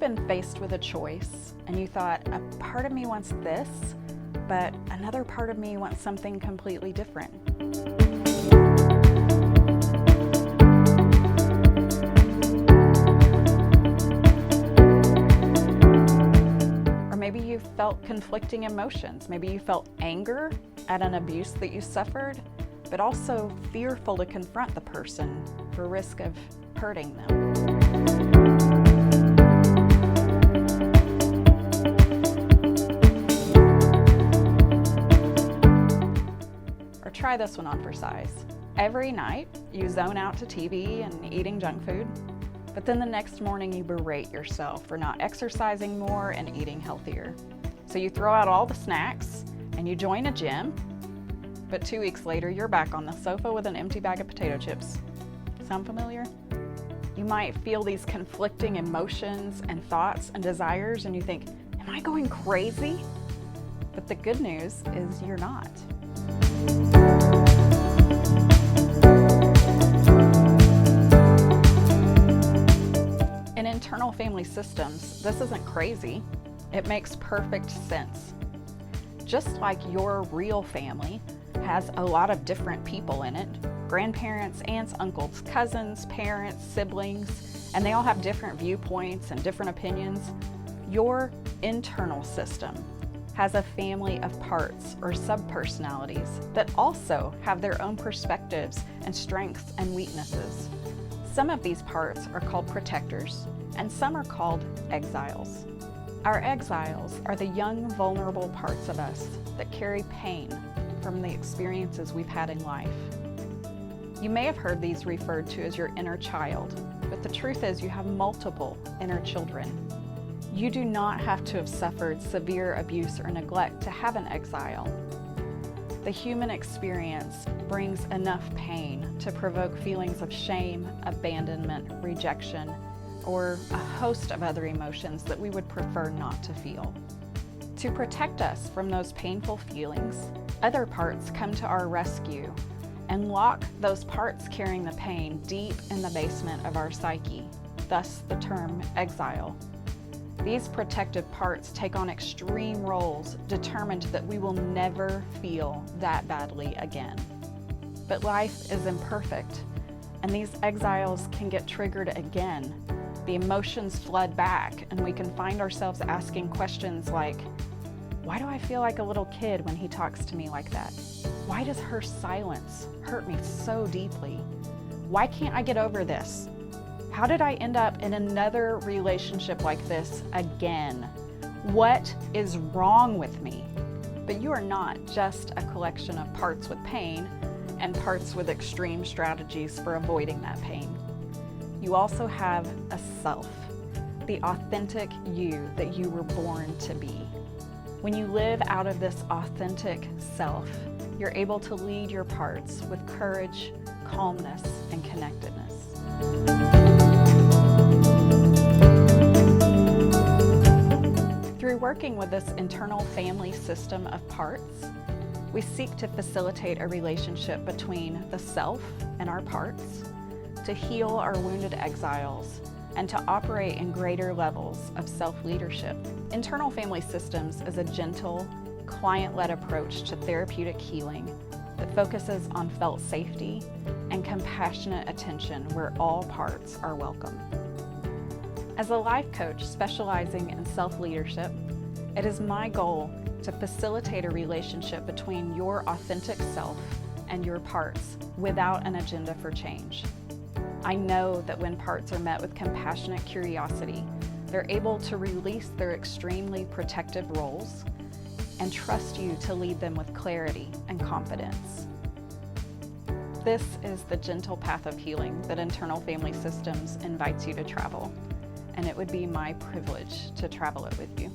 been faced with a choice and you thought, a part of me wants this, but another part of me wants something completely different? Or maybe you felt conflicting emotions. Maybe you felt anger at an abuse that you suffered, but also fearful to confront the person for risk of hurting them. Or try this one on for size. Every night, you zone out to TV and eating junk food, but then the next morning you berate yourself for not exercising more and eating healthier. So you throw out all the snacks and you join a gym, but 2 weeks later you're back on the sofa with an empty bag of potato chips. Sound familiar? You might feel these conflicting emotions and thoughts and desires and you think, am I going crazy? But the good news is you're not. In internal family systems, this isn't crazy. It makes perfect sense. Just like your real family has a lot of different people in it, grandparents, aunts, uncles, cousins, parents, siblings, and they all have different viewpoints and different opinions, your internal system has a family of parts or subpersonalities that also have their own perspectives and strengths and weaknesses. Some of these parts are called protectors, and some are called exiles. Our exiles are the young, vulnerable parts of us that carry pain from the experiences we've had in life. You may have heard these referred to as your inner child, but the truth is you have multiple inner children. You do not have to have suffered severe abuse or neglect to have an exile. The human experience brings enough pain to provoke feelings of shame, abandonment, rejection, or a host of other emotions that we would prefer not to feel. To protect us from those painful feelings, other parts come to our rescue and lock those parts carrying the pain deep in the basement of our psyche, thus the term exile. These protective parts take on extreme roles, determined that we will never feel that badly again. But life is imperfect, and these exiles can get triggered again. The emotions flood back, and we can find ourselves asking questions like, why do I feel like a little kid when he talks to me like that? Why does her silence hurt me so deeply? Why can't I get over this? How did I end up in another relationship like this again? What is wrong with me? But you are not just a collection of parts with pain and parts with extreme strategies for avoiding that pain. You also have a self, the authentic you that you were born to be. When you live out of this authentic self, you're able to lead your parts with courage, calmness, and connectedness. Through working with this internal family system of parts, we seek to facilitate a relationship between the self and our parts, to heal our wounded exiles, and to operate in greater levels of self-leadership. Internal family systems is a gentle, client-led approach to therapeutic healing that focuses on felt safety and compassionate attention where all parts are welcome. As a life coach specializing in self-leadership, it is my goal to facilitate a relationship between your authentic self and your parts without an agenda for change. I know that when parts are met with compassionate curiosity, they're able to release their extremely protective roles and trust you to lead them with clarity and confidence. This is the gentle path of healing that Internal Family Systems invites you to travel, and it would be my privilege to travel it with you.